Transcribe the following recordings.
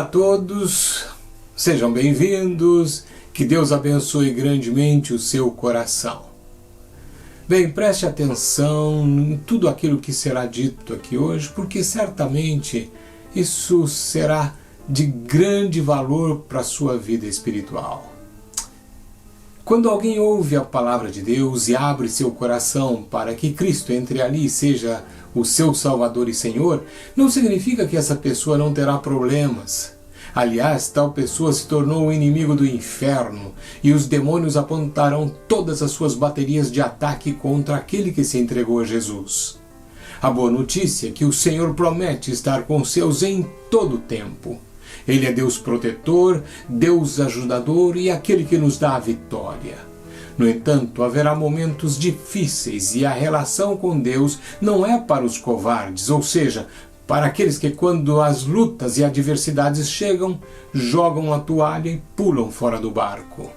Olá a todos, sejam bem-vindos, que Deus abençoe grandemente o seu coração. Bem, preste atenção em tudo aquilo que será dito aqui hoje, porque certamente isso será de grande valor para a sua vida espiritual. Quando alguém ouve a palavra de Deus e abre seu coração para que Cristo entre ali e seja o seu Salvador e Senhor, não significa que essa pessoa não terá problemas. Aliás, tal pessoa se tornou o inimigo do inferno e os demônios apontarão todas as suas baterias de ataque contra aquele que se entregou a Jesus. A boa notícia é que o Senhor promete estar com os seus em todo o tempo. Ele é Deus protetor, Deus ajudador e aquele que nos dá a vitória. No entanto, haverá momentos difíceis e a relação com Deus não é para os covardes, ou seja, para aqueles que quando as lutas e adversidades chegam, jogam a toalha e pulam fora do barco.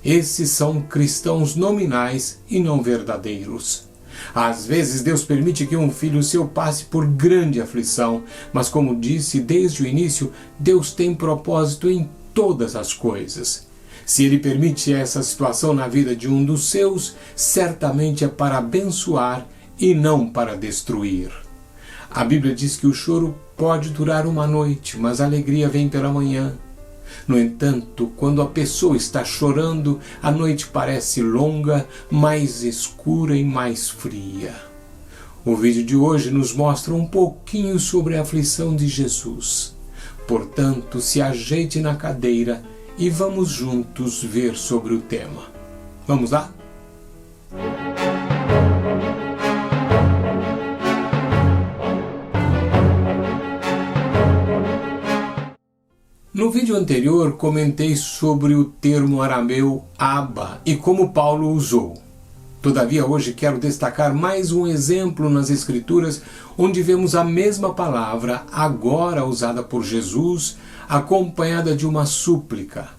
Esses são cristãos nominais e não verdadeiros. Às vezes Deus permite que um filho seu passe por grande aflição, mas como disse desde o início, Deus tem propósito em todas as coisas. Se Ele permite essa situação na vida de um dos seus, certamente é para abençoar e não para destruir. A Bíblia diz que o choro pode durar uma noite, mas a alegria vem pela manhã. No entanto, quando a pessoa está chorando, a noite parece longa, mais escura e mais fria. O vídeo de hoje nos mostra um pouquinho sobre a aflição de Jesus. Portanto, se ajeite na cadeira e vamos juntos ver sobre o tema. Vamos lá? No vídeo anterior comentei sobre o termo arameu Abba e como Paulo usou. Todavia hoje quero destacar mais um exemplo nas Escrituras onde vemos a mesma palavra agora usada por Jesus acompanhada de uma súplica.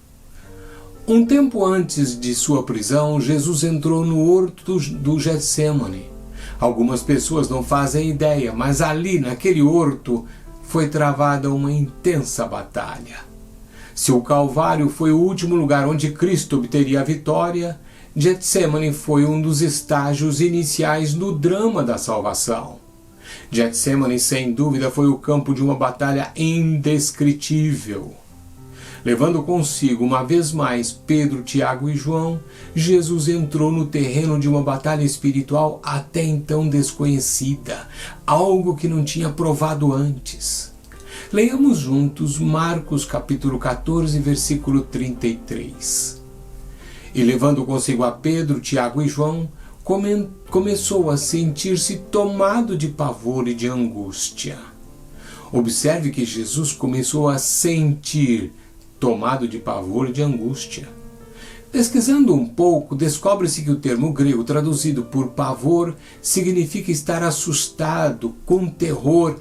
Um tempo antes de sua prisão, Jesus entrou no horto do Getsêmani. Algumas pessoas não fazem ideia, mas ali naquele horto foi travada uma intensa batalha. Se o Calvário foi o último lugar onde Cristo obteria a vitória, Getsêmani foi um dos estágios iniciais do drama da salvação. Getsêmani, sem dúvida, foi o campo de uma batalha indescritível. Levando consigo, uma vez mais, Pedro, Tiago e João, Jesus entrou no terreno de uma batalha espiritual até então desconhecida, algo que não tinha provado antes. Leiamos juntos Marcos capítulo 14, versículo 33. E levando consigo a Pedro, Tiago e João, começou a sentir-se tomado de pavor e de angústia. Observe que Jesus começou a sentir tomado de pavor e de angústia. Pesquisando um pouco, descobre-se que o termo grego traduzido por pavor significa estar assustado, com terror,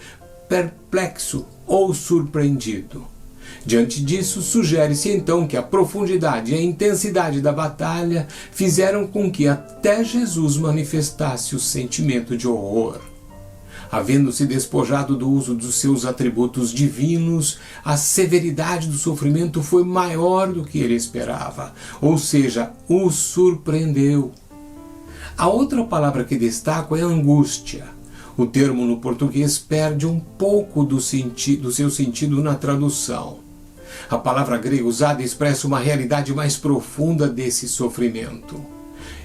perplexo ou surpreendido. Diante disso, sugere-se então que a profundidade e a intensidade da batalha fizeram com que até Jesus manifestasse o sentimento de horror. Havendo-se despojado do uso dos seus atributos divinos, a severidade do sofrimento foi maior do que ele esperava, ou seja, o surpreendeu. A outra palavra que destaco é angústia. O termo no português perde um pouco do seu sentido na tradução. A palavra grega usada expressa uma realidade mais profunda desse sofrimento.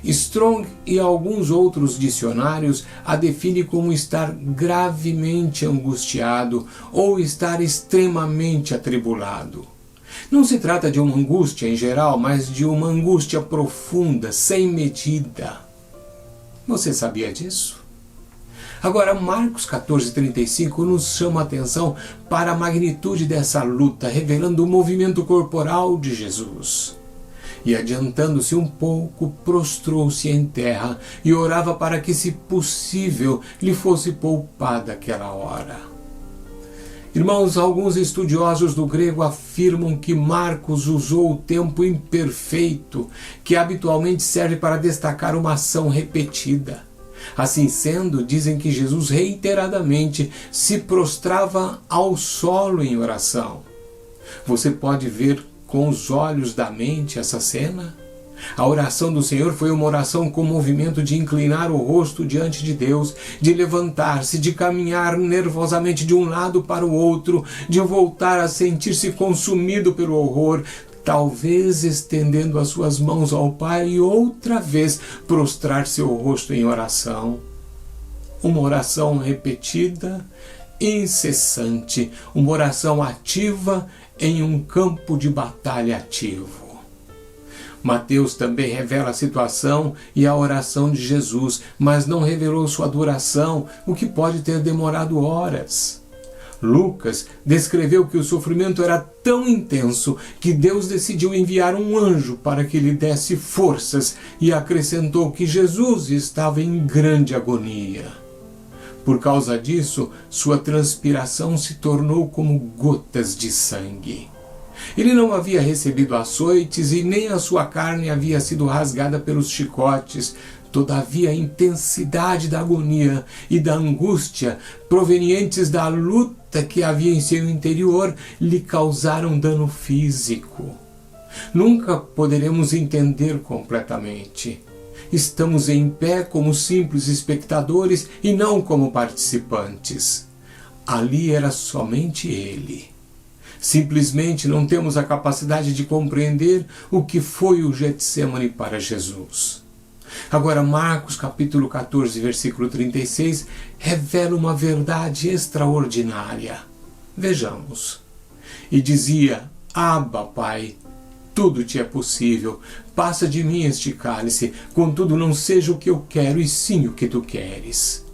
Strong e alguns outros dicionários a definem como estar gravemente angustiado ou estar extremamente atribulado. Não se trata de uma angústia em geral, mas de uma angústia profunda, sem medida. Você sabia disso? Agora, Marcos 14,35 nos chama a atenção para a magnitude dessa luta, revelando o movimento corporal de Jesus. E adiantando-se um pouco, prostrou-se em terra e orava para que, se possível, lhe fosse poupada aquela hora. Irmãos, alguns estudiosos do grego afirmam que Marcos usou o tempo imperfeito, que habitualmente serve para destacar uma ação repetida. Assim sendo, dizem que Jesus reiteradamente se prostrava ao solo em oração. Você pode ver com os olhos da mente essa cena? A oração do Senhor foi uma oração com movimento de inclinar o rosto diante de Deus, de levantar-se, de caminhar nervosamente de um lado para o outro, de voltar a sentir-se consumido pelo horror, talvez estendendo as suas mãos ao Pai e outra vez prostrar seu rosto em oração. Uma oração repetida, incessante, uma oração ativa em um campo de batalha ativo. Mateus também revela a situação e a oração de Jesus, mas não revelou sua duração, o que pode ter demorado horas. Lucas descreveu que o sofrimento era tão intenso que Deus decidiu enviar um anjo para que lhe desse forças e acrescentou que Jesus estava em grande agonia. Por causa disso, sua transpiração se tornou como gotas de sangue. Ele não havia recebido açoites e nem a sua carne havia sido rasgada pelos chicotes. Todavia, a intensidade da agonia e da angústia provenientes da luta que havia em seu interior lhe causaram dano físico. Nunca poderemos entender completamente. Estamos em pé como simples espectadores e não como participantes. Ali era somente ele. Simplesmente não temos a capacidade de compreender o que foi o Getsêmani para Jesus. Agora, Marcos capítulo 14, versículo 36, revela uma verdade extraordinária. Vejamos. E dizia: Abba, Pai, tudo te é possível, passa de mim este cálice, contudo não seja o que eu quero, e sim o que tu queres.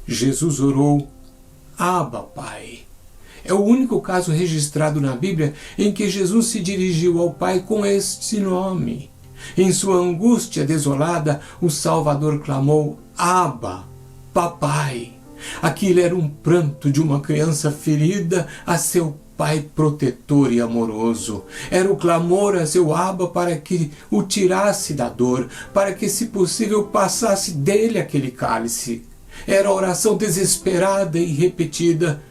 Jesus orou: Abba, Pai. É o único caso registrado na Bíblia em que Jesus se dirigiu ao Pai com este nome. Em sua angústia desolada, o Salvador clamou: Abba, Papai. Aquilo era um pranto de uma criança ferida a seu Pai protetor e amoroso. Era o clamor a seu Abba para que o tirasse da dor, para que, se possível, passasse dele aquele cálice. Era a oração desesperada e repetida,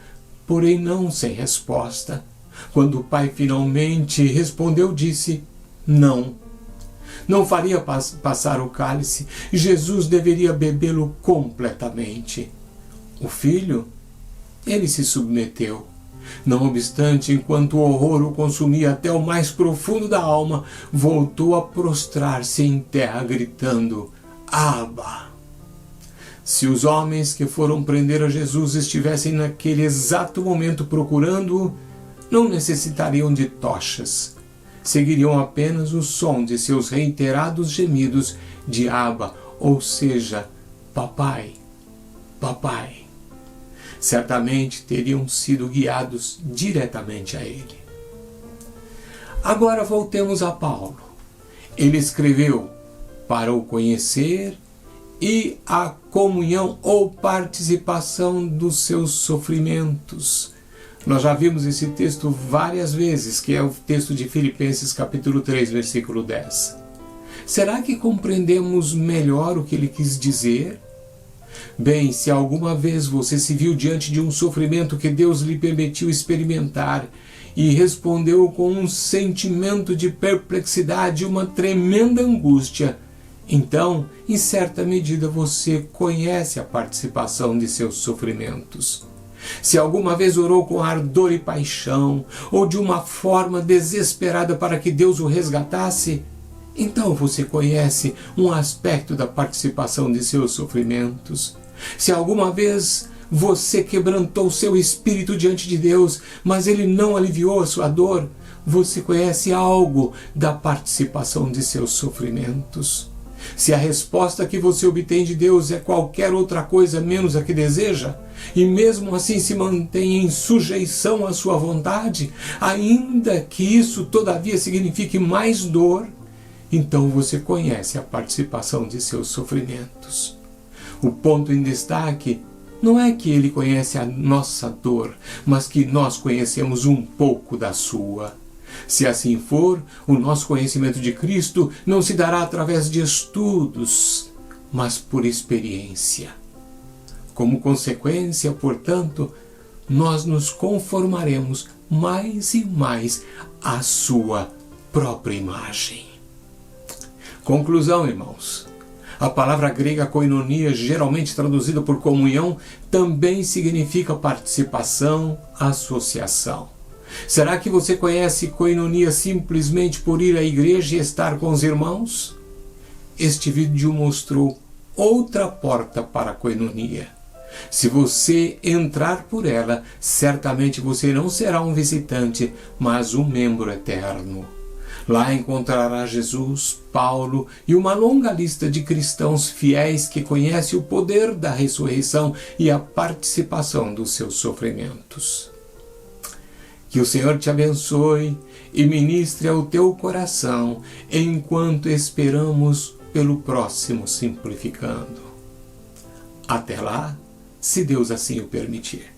porém não sem resposta. Quando o Pai finalmente respondeu, disse: não. Não faria passar o cálice. Jesus deveria bebê-lo completamente. O filho, ele se submeteu. Não obstante, enquanto o horror o consumia até o mais profundo da alma, voltou a prostrar-se em terra, gritando: Abba! Se os homens que foram prender a Jesus estivessem naquele exato momento procurando-o, não necessitariam de tochas. Seguiriam apenas o som de seus reiterados gemidos de Abba, ou seja, Papai, Papai. Certamente teriam sido guiados diretamente a ele. Agora voltemos a Paulo. Ele escreveu para o conhecer e a comunhão ou participação dos seus sofrimentos. Nós já vimos esse texto várias vezes, que é o texto de Filipenses capítulo 3, versículo 10. Será que compreendemos melhor o que ele quis dizer? Bem, se alguma vez você se viu diante de um sofrimento que Deus lhe permitiu experimentar e respondeu com um sentimento de perplexidade e uma tremenda angústia, então, em certa medida, você conhece a participação de seus sofrimentos. Se alguma vez orou com ardor e paixão, ou de uma forma desesperada para que Deus o resgatasse, então você conhece um aspecto da participação de seus sofrimentos. Se alguma vez você quebrantou seu espírito diante de Deus, mas Ele não aliviou a sua dor, você conhece algo da participação de seus sofrimentos. Se a resposta que você obtém de Deus é qualquer outra coisa menos a que deseja, e mesmo assim se mantém em sujeição à sua vontade, ainda que isso todavia signifique mais dor, então você conhece a participação de seus sofrimentos. O ponto em destaque não é que ele conhece a nossa dor, mas que nós conhecemos um pouco da sua. Se assim for, o nosso conhecimento de Cristo não se dará através de estudos, mas por experiência. Como consequência, portanto, nós nos conformaremos mais e mais à sua própria imagem. Conclusão, irmãos. A palavra grega koinonia, geralmente traduzida por comunhão, também significa participação, associação. Será que você conhece koinonia simplesmente por ir à igreja e estar com os irmãos? Este vídeo mostrou outra porta para a koinonia. Se você entrar por ela, certamente você não será um visitante, mas um membro eterno. Lá encontrará Jesus, Paulo e uma longa lista de cristãos fiéis que conhecem o poder da ressurreição e a participação dos seus sofrimentos. Que o Senhor te abençoe e ministre ao teu coração enquanto esperamos pelo próximo Simplificando. Até lá, se Deus assim o permitir.